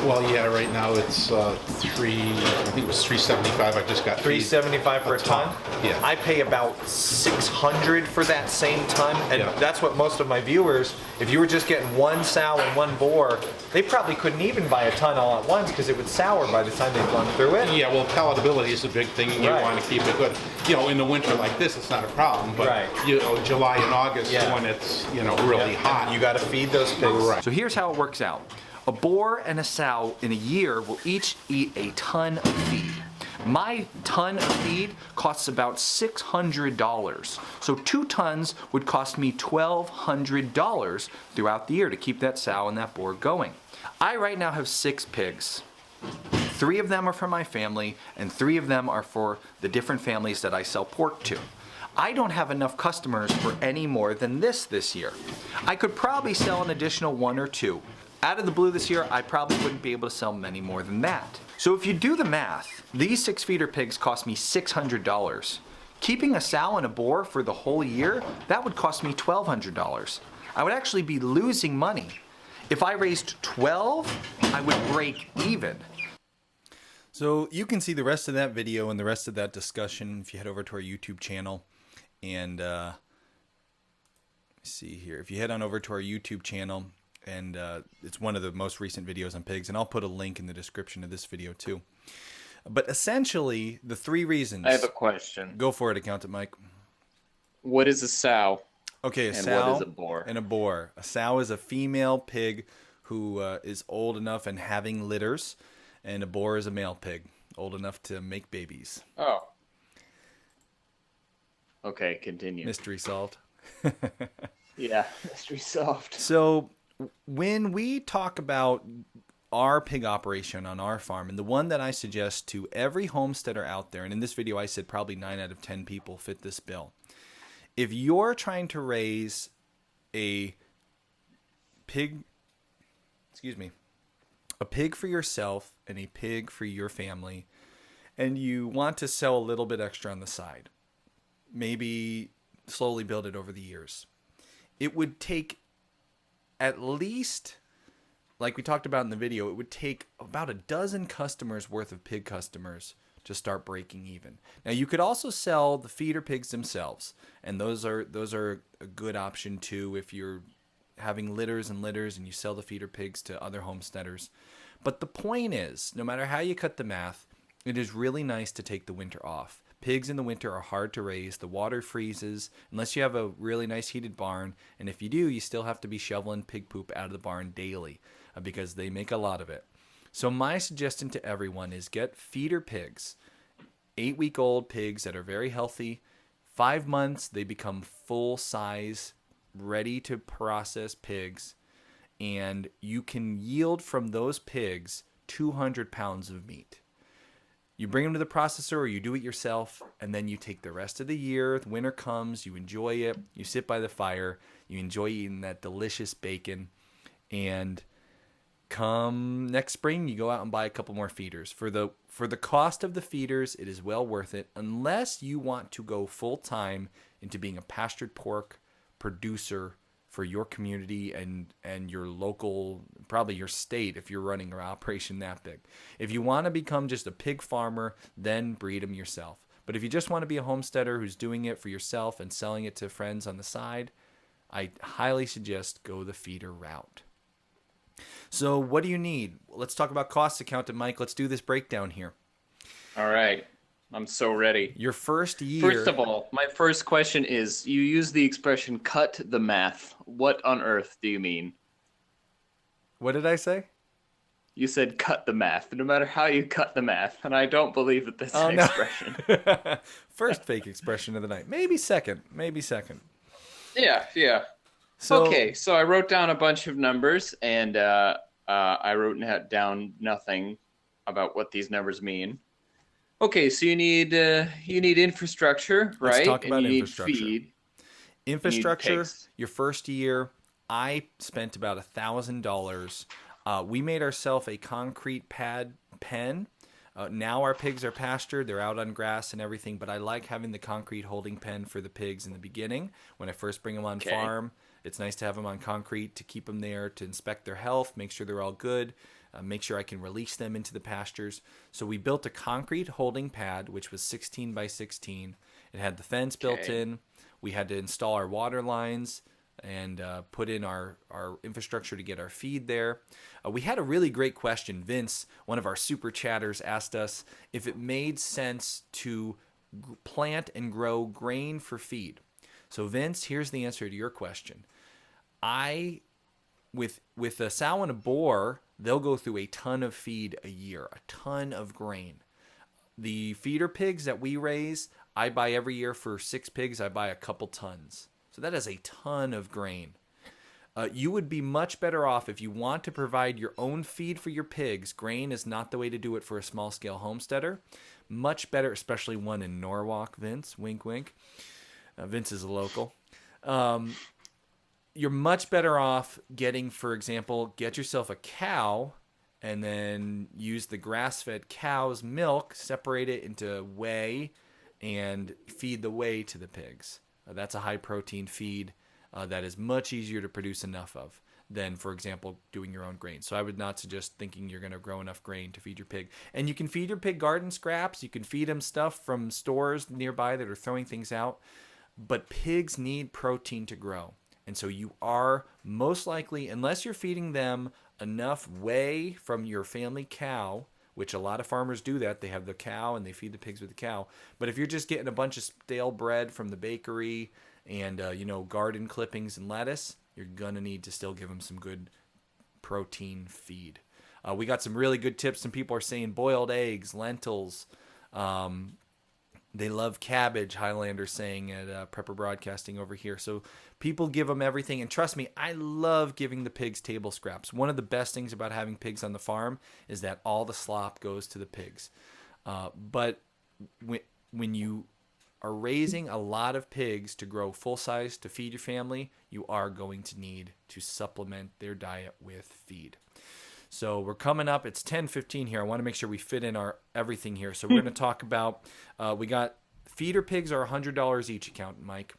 Well, yeah, right now it's I think it was $3.75. I just got $3.75 for a ton. Yeah. I pay about $600 for that same ton, and Yeah. that's what most of my viewers. If you were just getting 1 sow and 1 boar, they probably couldn't even buy a ton all at once because it would sour by the time they'd gone through it. Yeah, well, palatability is a big thing, and you want to keep it good. You know, in the winter like this, it's not a problem, but you know, July and August when it's, you know, really hot, and you got to feed those pigs. Right. So here's how it works out. A boar and a sow in a year will each eat a ton of feed. My ton of feed costs about $600. So 2 tons would cost me $1,200 throughout the year to keep that sow and that boar going. I right now have 6 pigs. 3 of them are for my family, and 3 of them are for the different families that I sell pork to. I don't have enough customers for any more than this year. I could probably sell an additional 1 or 2. Out of the blue this year, I probably wouldn't be able to sell many more than that. So if you do the math, these 6 feeder pigs cost me $600. Keeping a sow and a boar for the whole year, that would cost me $1,200. I would actually be losing money. If I raised 12, I would break even. So you can see the rest of that video and the rest of that discussion if you head over to our YouTube channel. And see here, if you head on over to our YouTube channel, and it's one of the most recent videos on pigs, and I'll put a link in the description of this video too. But essentially, the 3 reasons. I have a question. Go for it, Accountant Mike. What is a sow? Okay, a and sow what is a boar? and a boar. A sow is a female pig who is old enough and having litters, and a boar is a male pig, old enough to make babies. Oh. Okay, continue. Mystery solved. Yeah, mystery solved. So when we talk about our pig operation on our farm, and the one that I suggest to every homesteader out there, and in this video I said probably 9 out of 10 people fit this bill. If you're trying to raise a pig, a pig for yourself and a pig for your family, and you want to sell a little bit extra on the side, maybe slowly build it over the years, it would take at least, like we talked about in the video, it would take about a dozen customers worth of pig customers to start breaking even. Now you could also sell the feeder pigs themselves, and those are a good option too if you're having litters and you sell the feeder pigs to other homesteaders. But the point is, no matter how you cut the math, it is really nice to take the winter off. Pigs in the winter are hard to raise. The water freezes unless you have a really nice heated barn. And if you do, you still have to be shoveling pig poop out of the barn daily because they make a lot of it. So my suggestion to everyone is get feeder pigs, 8-week-old pigs that are very healthy. 5 months, they become full size, ready to process pigs. And you can yield from those pigs 200 pounds of meat. You bring them to the processor or you do it yourself, and then you take the rest of the year. The winter comes, you enjoy it, you sit by the fire, you enjoy eating that delicious bacon, and come next spring, you go out and buy a couple more feeders. For the cost of the feeders, it is well worth it, unless you want to go full time into being a pastured pork producer for your community and your local, probably your state, if you're running an operation that big. If you want to become just a pig farmer, then breed them yourself. But if you just want to be a homesteader who's doing it for yourself and selling it to friends on the side, I highly suggest go the feeder route. So what do you need? Let's talk about costs, Accountant Mike. Let's do this breakdown here. All right. I'm so ready. Your first year. First of all, my first question is, you use the expression cut the math. What on earth do you mean? What did I say? You said cut the math, no matter how you cut the math, and I don't believe that that's an expression. First fake expression of the night. Maybe second. Yeah. So, okay, so I wrote down a bunch of numbers, and I wrote down nothing about what these numbers mean. Okay, so you need infrastructure, right? Let's talk about and you infrastructure. Need feed. Infrastructure, your first year, I spent about $1,000. We made ourselves a concrete pad pen. Now our pigs are pastured. They're out on grass and everything, but I like having the concrete holding pen for the pigs in the beginning. When I first bring them on farm, it's nice to have them on concrete to keep them there to inspect their health, make sure they're all good, make sure I can release them into the pastures. So we built a concrete holding pad, which was 16 by 16. It had the fence built in. We had to install our water lines and put in our infrastructure to get our feed there. We had a really great question. Vince, one of our super chatters, asked us if it made sense to plant and grow grain for feed. So Vince, here's the answer to your question. With a sow and a boar, they'll go through a ton of feed a year, a ton of grain. The feeder pigs that we raise, I buy every year for 6 pigs, I buy a couple tons. So that is a ton of grain. You would be much better off if you want to provide your own feed for your pigs. Grain is not the way to do it for a small-scale homesteader. Much better, especially one in Norwalk, Vince. Wink, wink. Vince is a local. You're much better off getting, for example, get yourself a cow and then use the grass-fed cow's milk, separate it into whey, and feed the whey to the pigs. That's a high-protein feed that is much easier to produce enough of than, for example, doing your own grain. So I would not suggest thinking you're going to grow enough grain to feed your pig. And you can feed your pig garden scraps. You can feed them stuff from stores nearby that are throwing things out. But pigs need protein to grow. And so you are most likely, unless you're feeding them enough whey from your family cow, which a lot of farmers do that. They have the cow and they feed the pigs with the cow. But if you're just getting a bunch of stale bread from the bakery and, garden clippings and lettuce, you're going to need to still give them some good protein feed. We got some really good tips. Some people are saying boiled eggs, lentils. They love cabbage, Highlander's saying at Prepper Broadcasting over here. So people give them everything. And trust me, I love giving the pigs table scraps. One of the best things about having pigs on the farm is that all the slop goes to the pigs. But when you are raising a lot of pigs to grow full size to feed your family, you are going to need to supplement their diet with feed. So we're coming up. It's 10:15 here. I want to make sure we fit in our everything here. So we're going to talk about, we got feeder pigs are $100 each, Accountant Mike.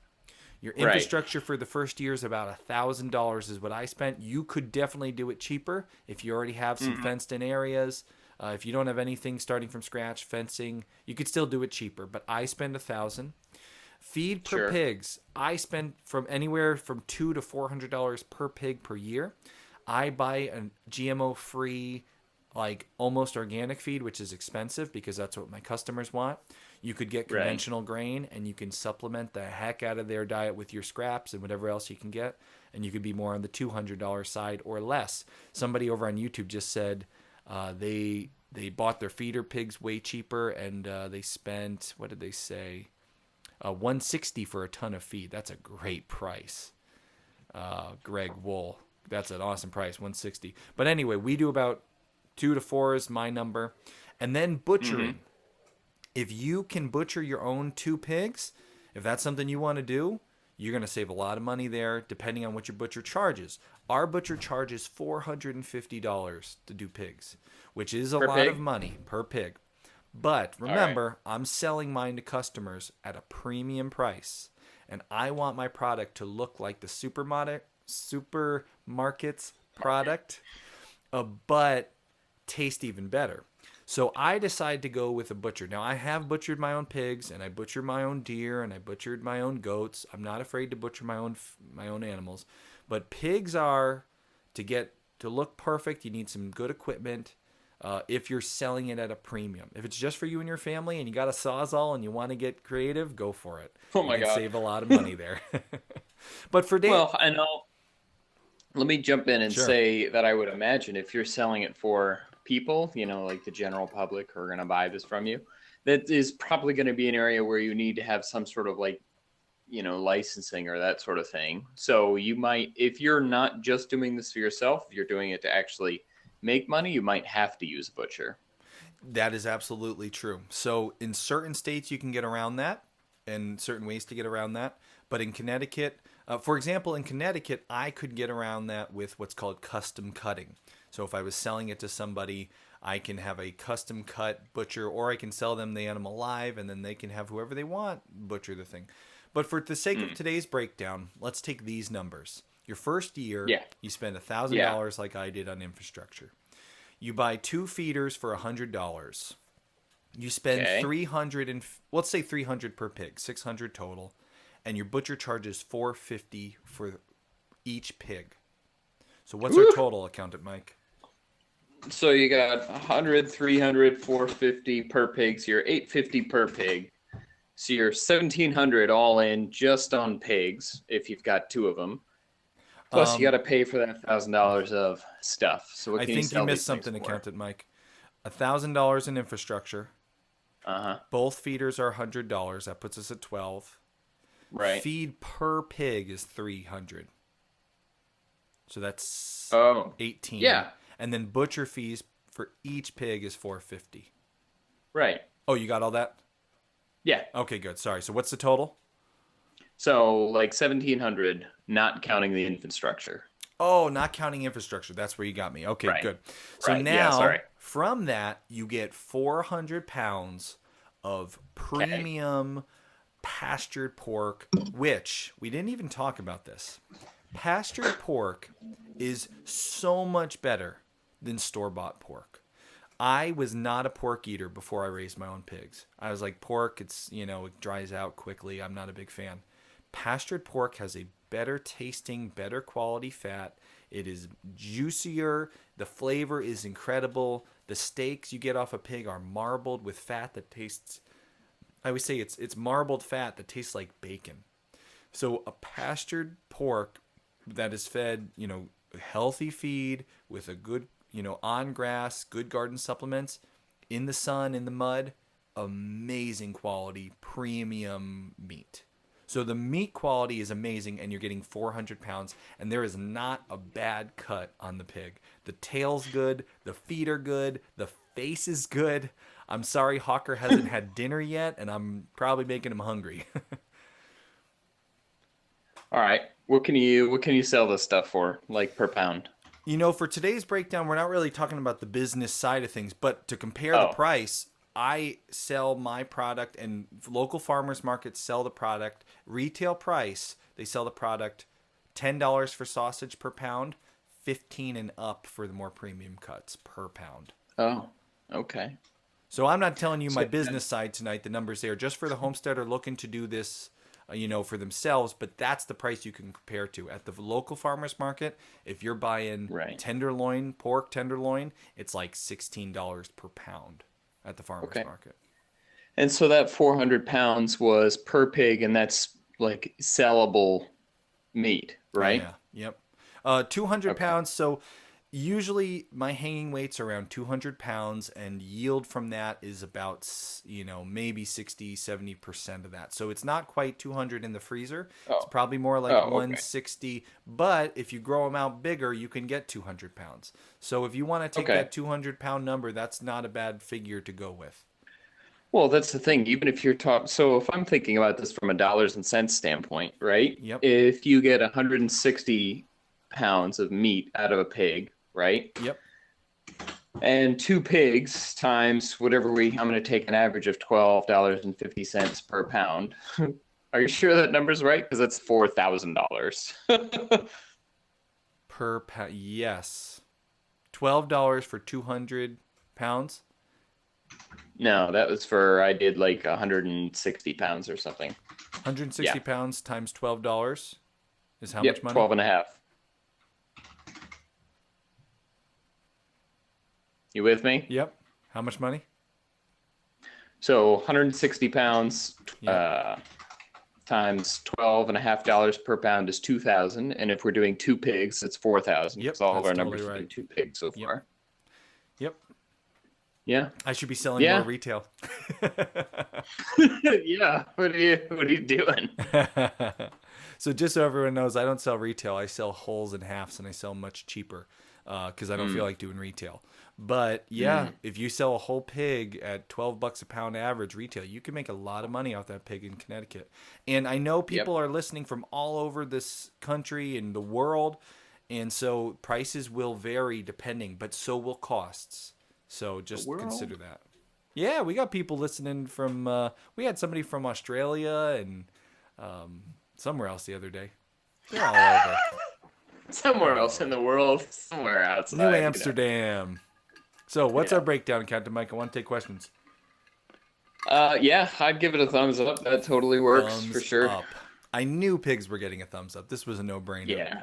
Your infrastructure for the first year is about $1,000 is what I spent. You could definitely do it cheaper if you already have some fenced in areas. If you don't have anything starting from scratch, fencing, you could still do it cheaper. But I spend $1,000. Feed per pigs, I spend from anywhere from $200 to $400 per pig per year. I buy a GMO-free, almost organic feed, which is expensive because that's what my customers want. You could get conventional grain, and you can supplement the heck out of their diet with your scraps and whatever else you can get, and you could be more on the $200 side or less. Somebody over on YouTube just said they bought their feeder pigs way cheaper, and they spent, what did they say, $160 for a ton of feed. That's a great price. Greg Wool. That's an awesome price, $160. But anyway, we do about 2 to 4 is my number. And then butchering. If you can butcher your own 2 pigs, if that's something you want to do, You're going to save a lot of money there depending on what your butcher charges. Our butcher charges $450 to do pigs, which is a lot of money per pig. But remember, I'm selling mine to customers at a premium price, and I want my product to look like the supermarket's product, but taste even better. So I decided to go with a butcher. Now, I have butchered my own pigs, and I butchered my own deer, and I butchered my own goats. I'm not afraid to butcher my own animals. But pigs are, to look perfect, you need some good equipment if you're selling it at a premium. If it's just for you and your family and you got a Sawzall and you want to get creative, go for it. Oh, my God. Save a lot of money there. But for Dave... Well, I know. Let me jump in and say that I would imagine if you're selling it for people, like the general public who are going to buy this from you, that is probably going to be an area where you need to have some sort of licensing or that sort of thing. So you might, if you're not just doing this for yourself, if you're doing it to actually make money, you might have to use a butcher. That is absolutely true. So in certain states, you can get around that, and certain ways to get around that. But in Connecticut, for example, in Connecticut, I could get around that with what's called custom cutting. So if I was selling it to somebody, I can have a custom cut butcher, or I can sell them the animal live, and then they can have whoever they want butcher the thing. But for the sake of today's breakdown, let's take these numbers. Your first year, you spend $1,000 like I did on infrastructure. You buy 2 feeders for $100. You spend $300 let's say $300 per pig, $600 total, and your butcher charges $450 for each pig. So what's our total, Accountant Mike? So you got 100, 300, 450 per pig. So you're $850 per pig. So you're $1,700 all in just on pigs if you've got 2 of them. Plus you got to pay for that $1,000 of stuff. So what I can think you missed something, Accountant Mike. $1,000 in infrastructure. Both feeders are $100. That puts us at $1,200. Right. Feed per pig is $300. So that's $1,800. Yeah. And then butcher fees for each pig is $450. Right. Oh, you got all that? Yeah. Okay, good. Sorry. So what's the total? So like $1,700, not counting the infrastructure. Oh, not counting infrastructure. That's where you got me. Okay, good. So now, from that, you get 400 pounds of premium pastured pork, which we didn't even talk about this. Pastured pork is so much better than store-bought pork. I was not a pork eater before I raised my own pigs. I was like, pork, it dries out quickly. I'm not a big fan. Pastured pork has a better tasting, better quality fat. It is juicier. The flavor is incredible. The steaks you get off a pig are marbled with fat that tastes, I always say it's marbled fat that tastes like bacon. So a pastured pork that is fed, healthy feed with a good, on grass, good garden supplements, in the sun, in the mud, amazing quality, premium meat. So the meat quality is amazing, and you're getting 400 pounds, and there is not a bad cut on the pig. The tail's good, the feet are good, the face is good. I'm sorry Hawker hasn't had dinner yet, and I'm probably making him hungry. All right. What can you sell this stuff for, like per pound? For today's breakdown, we're not really talking about the business side of things, but to compare the price, I sell my product, and local farmers markets sell the product. Retail price, they sell the product $10 for sausage per pound, $15 and up for the more premium cuts per pound. Oh, okay. So I'm not telling you my business side tonight, the numbers there, just for the homesteader looking to do this, for themselves, but that's the price you can compare to. At the local farmers market, if you're buying pork tenderloin, it's like $16 per pound at the farmers market. And so that 400 pounds was per pig, and that's like sellable meat, right? Yeah, yep. 200 pounds. So usually my hanging weight's around 200 pounds, and yield from that is about, maybe 60, 70% of that. So it's not quite 200 in the freezer. It's probably more like 160. But if you grow them out bigger, you can get 200 pounds. So if you want to take that 200 pound number, that's not a bad figure to go with. Well, that's the thing. Even if you're talking, so if I'm thinking about this from a dollars and cents standpoint, right? Yep. If you get 160 pounds of meat out of a pig, right? Yep. And 2 pigs times whatever I'm going to take an average of $12.50 per pound. Are you sure that number's right? Because that's $4,000. Per pound. Yes. $12 for 200 pounds. No, that was for, I did like 160 pounds or something. 160 pounds times $12 is how Yep, much money? 12 and a half. You with me? Yep. How much money? So 160 pounds Yep. times $12.50 per pound is 2,000, and if we're doing 2 pigs, it's 4,000. Yep, Because all of that's our totally numbers have right. been 2 pigs so far. Yep. Yeah. I should be selling Yeah. more retail. Yeah. What are you doing? So just so everyone knows, I don't sell retail. I sell wholes and halves, and I sell much cheaper because I don't feel like doing retail. But yeah, if you sell a whole pig at $12 a pound average retail, you can make a lot of money off that pig in Connecticut. And I know people are listening from all over this country and the world, and so prices will vary depending, but so will costs. So just consider that. Yeah, we got people listening from. We had somebody from Australia and somewhere else the other day. They're all over. Somewhere else in the world, somewhere outside. New Amsterdam. So, what's our breakdown, Accountant Mike? I want to take questions. Yeah, I'd give it a thumbs up. That totally works Thumbs for sure. up. I knew pigs were getting a thumbs up. This was a no-brainer. Yeah.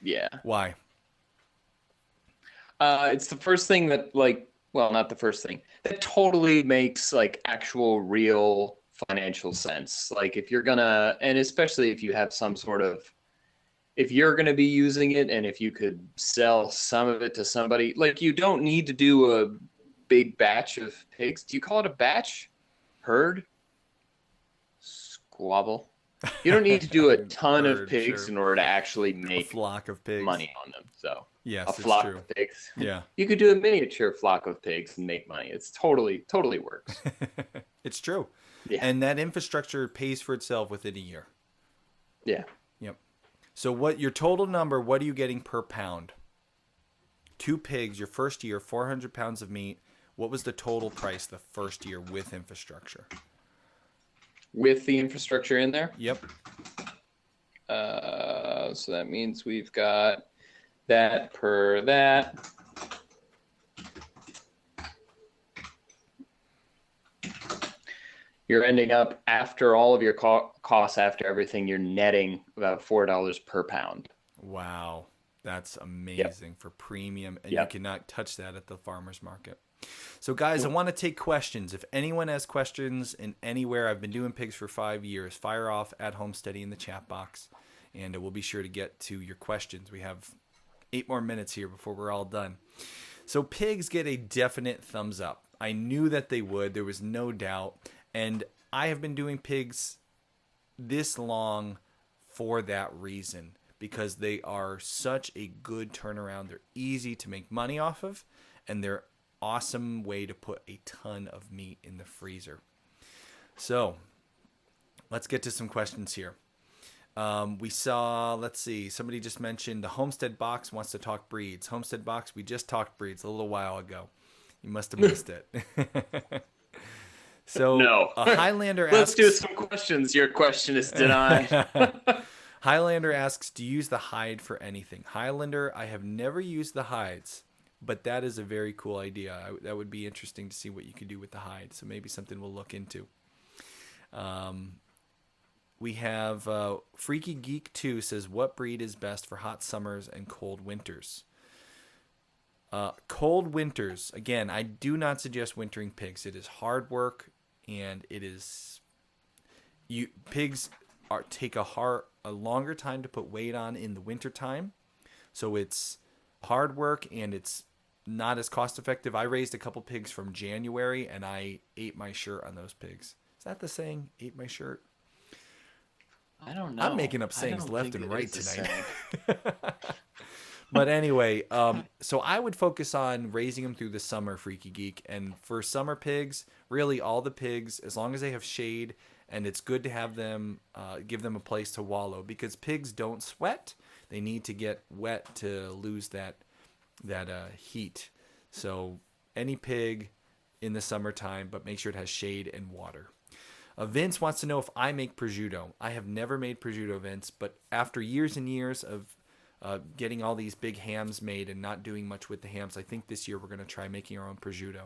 Yeah. Why? It's the first thing that, like, well, not the first thing. That totally makes, like, actual real financial sense. Like, if you're gonna, and especially if you have some sort of, if you're gonna be using it and if you could sell some of it to somebody, like, you don't need to do a big batch of pigs. Do you call it a batch? Herd? Squabble? You don't need to do a ton of Herd, pigs sure. in order to actually A make flock of pigs. money on them. So Yes, a it's flock true. of pigs. Yeah. You could do a miniature flock of pigs and make money. It's totally works. It's true. Yeah. And that infrastructure pays for itself within a year. Yeah. Yep. So what your total number, what are you getting per pound? 2 pigs, your first year, 400 pounds of meat. What was the total price the first year with infrastructure? With the infrastructure in there. Yep. So that means we've got that per that. You're ending up, after all of your costs, after everything, you're netting about $4 per pound. Wow. That's amazing for premium, and you cannot touch that at the farmer's market. So, guys, I want to take questions. If anyone has questions in anywhere, I've been doing pigs for 5 years. Fire off at Homesteady in the chat box, and we'll be sure to get to your questions. We have 8 more minutes here before we're all done. So, pigs get a definite thumbs up. I knew that they would. There was no doubt. And I have been doing pigs this long for that reason, because they are such a good turnaround. They're easy to make money off of, and they're awesome way to put a ton of meat in the freezer. So let's get to some questions here. We saw, let's see, somebody just mentioned the Homestead box wants to talk breeds. Homestead box, we just talked breeds a little while ago. You must have missed it. So No. A Highlander asks, Let's do some questions. Your question is denied. Highlander asks, do you use the hide for anything? Highlander, I have never used the hides, but that is a very cool idea. That would be interesting to see what you could do with the hide. So maybe something we'll look into. We have Freaky Geek 2 says, what breed is best for hot summers and cold winters? Cold winters, again, I do not suggest wintering pigs. It is hard work, and it is pigs take a longer time to put weight on in the wintertime. So it's hard work, and it's not as cost effective. I raised a couple pigs from January, and I ate my shirt on those pigs. Is that the saying? Ate my shirt? I don't know. I'm making up sayings left think and it right is a tonight. saying. But anyway, so I would focus on raising them through the summer, Freaky Geek. And for summer pigs, Really, all the pigs, as long as they have shade, and it's good to have them, give them a place to wallow, because pigs don't sweat. They need to get wet to lose that heat. So any pig in the summertime, but make sure it has shade and water. Vince wants to know if I make prosciutto. I have never made prosciutto, Vince, but after years and years of getting all these big hams made and not doing much with the hams, I think this year we're going to try making our own prosciutto.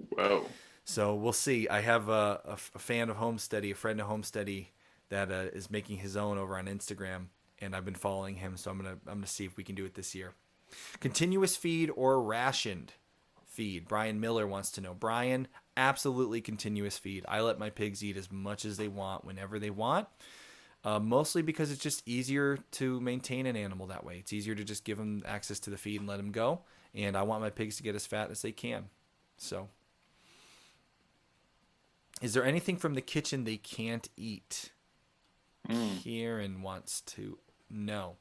Whoa. So we'll see. I have a fan of Homesteady, a friend of Homesteady that is making his own over on Instagram, and I've been following him, so I'm gonna see if we can do it this year. Continuous feed or rationed feed? Brian Miller wants to know. Brian, absolutely continuous feed. I let my pigs eat as much as they want whenever they want, mostly because it's just easier to maintain an animal that way. It's easier to just give them access to the feed and let them go, and I want my pigs to get as fat as they can. So, is there anything from the kitchen they can't eat? Kieran wants to know.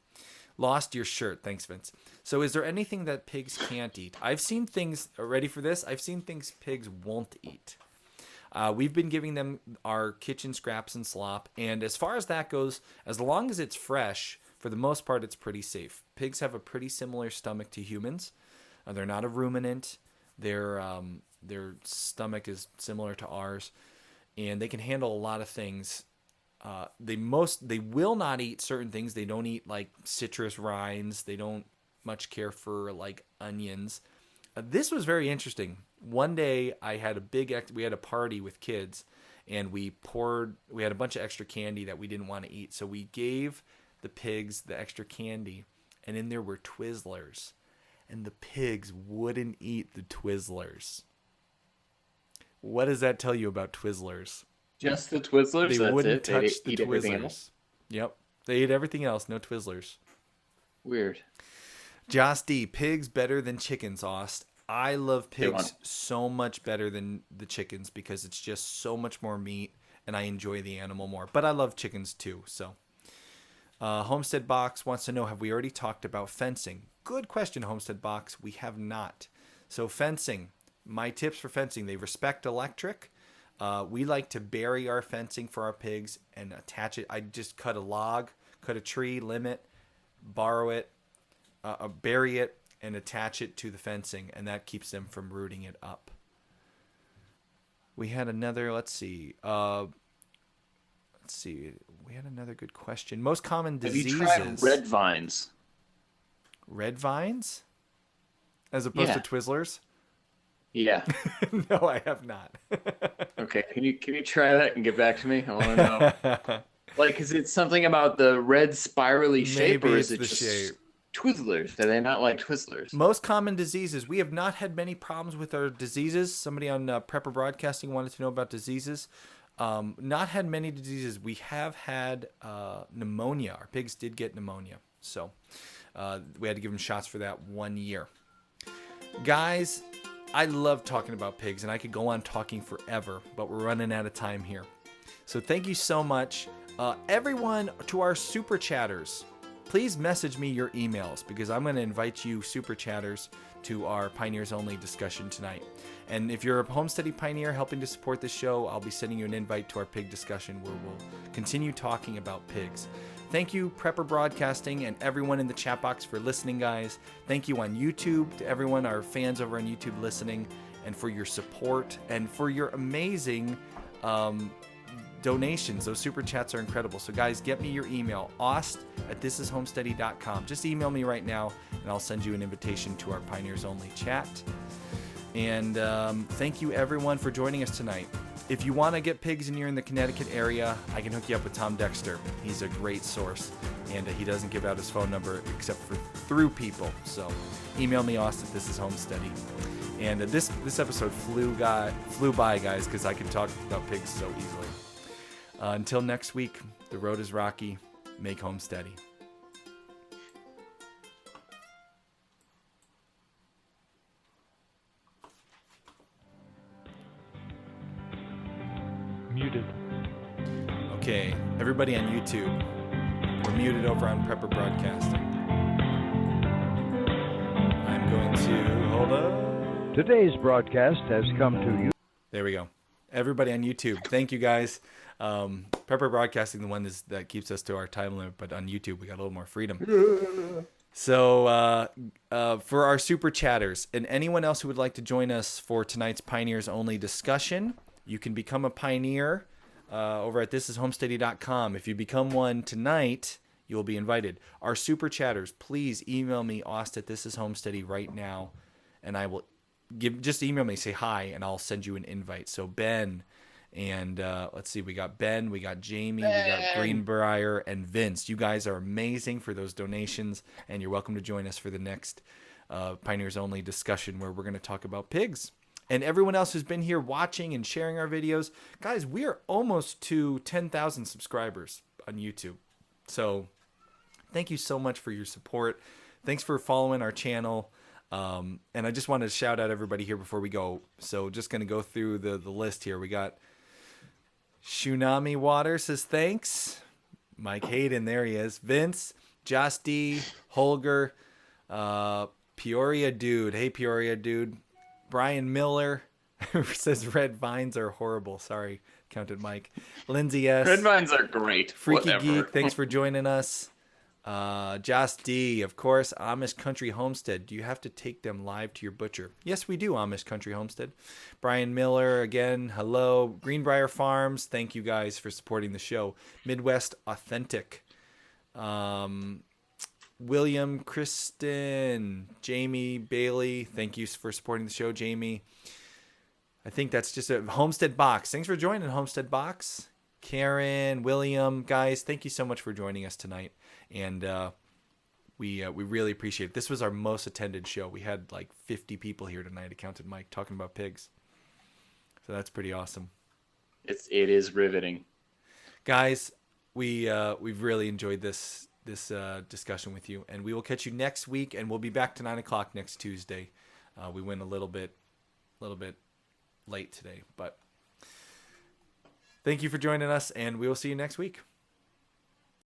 Lost your shirt. Thanks, Vince. So is there anything that pigs can't eat? I've seen things, ready for this? I've seen things pigs won't eat. We've been giving them our kitchen scraps and slop, and as far as that goes, as long as it's fresh, for the most part, it's pretty safe. Pigs have a pretty similar stomach to humans. They're not a ruminant. Their stomach is similar to ours, and they can handle a lot of things. They will not eat certain things. They don't eat like citrus rinds. They don't much care for like onions. This was very interesting. One day we had a party with kids, and we had a bunch of extra candy that we didn't want to eat. So we gave the pigs the extra candy, and in there were Twizzlers, and the pigs wouldn't eat the Twizzlers. What does that tell you about Twizzlers? Just the Twizzlers? They That's wouldn't it? touch They the eat everything Twizzlers. else? Yep. They ate everything else, no Twizzlers. Weird. Joss D, pigs better than chickens, Aust. I love pigs so much better than the chickens because it's just so much more meat and I enjoy the animal more. But I love chickens too. So, Homestead Box wants to know, have we already talked about fencing? Good question, Homestead Box. We have not. So fencing, my tips for fencing, they respect electric. We like to bury our fencing for our pigs and attach it. I just cut a log, cut a tree, limb it, borrow it, bury it, and attach it to the fencing, and that keeps them from rooting it up. We had another, let's see. We had another good question. Most common diseases. Have you tried red vines? Red vines? As opposed to Twizzlers? Yeah. No, I have not. Okay, can you try that and get back to me? I want to know. Like, is it something about the red spirally shape, or is it just shape. Twizzlers? Do they not like Twizzlers? Most common diseases. We have not had many problems with our diseases. Somebody on Prepper Broadcasting wanted to know about diseases. Not had many diseases. We have had pneumonia. Our pigs did get pneumonia. So we had to give them shots for that 1 year. Guys, I love talking about pigs, and I could go on talking forever, but we're running out of time here. So thank you so much. Everyone, to our super chatters, please message me your emails because I'm going to invite you super chatters to our Pioneers Only discussion tonight. And if you're a Homesteady Pioneer helping to support this show, I'll be sending you an invite to our pig discussion where we'll continue talking about pigs. Thank you, Prepper Broadcasting, and everyone in the chat box for listening, guys. Thank you on YouTube to everyone, our fans over on YouTube listening, and for your support and for your amazing donations. Those super chats are incredible. So guys, get me your email, aust@thisishomesteady.com. Just email me right now and I'll send you an invitation to our Pioneers Only chat. And thank you everyone for joining us tonight. If you want to get pigs and you're in the Connecticut area, I can hook you up with Tom Dexter. He's a great source, and he doesn't give out his phone number except for through people. So email me, aust@thisishomesteady. And this episode flew by, guys, because I can talk about pigs so easily. Until next week, the road is rocky. Make Homesteady. Muted. Okay, everybody on YouTube, we're muted over on Prepper Broadcasting. I'm going to hold up. Today's broadcast has come to you. There we go. Everybody on YouTube, thank you guys. Prepper Broadcasting, the one that keeps us to our time limit, but on YouTube we got a little more freedom. So for our super chatters and anyone else who would like to join us for tonight's Pioneers Only discussion, you can become a pioneer over at thisishomesteady.com. If you become one tonight, you'll be invited. Our super chatters, please email me, Aust at thisishomesteady right now, and I will just email me, say hi, and I'll send you an invite. So Ben, and let's see, we got Ben, we got Jamie, we got Greenbrier, and Vince. You guys are amazing for those donations, and you're welcome to join us for the next Pioneers Only discussion where we're going to talk about pigs. And everyone else who's been here watching and sharing our videos, guys, we are almost to 10,000 subscribers on YouTube. So thank you so much for your support. Thanks for following our channel. And I just wanted to shout out everybody here before we go. So just going to go through the list here. We got Shunami Water says thanks. Mike Hayden, there he is. Vince, Joss D, Holger, Peoria Dude. Hey, Peoria Dude. Brian Miller says red vines are horrible. Sorry, Accountant Mike. Lindsay S. Red vines are great. Freaky Whatever. Geek, thanks for joining us. Joss D, of course. Amish Country Homestead. Do you have to take them live to your butcher? Yes, we do, Amish Country Homestead. Brian Miller, again, hello. Greenbrier Farms, thank you guys for supporting the show. Midwest Authentic. William, Kristen, Jamie, Bailey, thank you for supporting the show, Jamie. I think that's just a Homestead Box. Thanks for joining, Homestead Box. Karen, William, guys, thank you so much for joining us tonight. And we really appreciate it. This was our most attended show. We had like 50 people here tonight, Accountant Mike, talking about pigs. So that's pretty awesome. It is riveting. Guys, we've really enjoyed this discussion with you, and we will catch you next week, and we'll be back to 9 o'clock next Tuesday. We went a little bit late today, but thank you for joining us, and we will see you next week.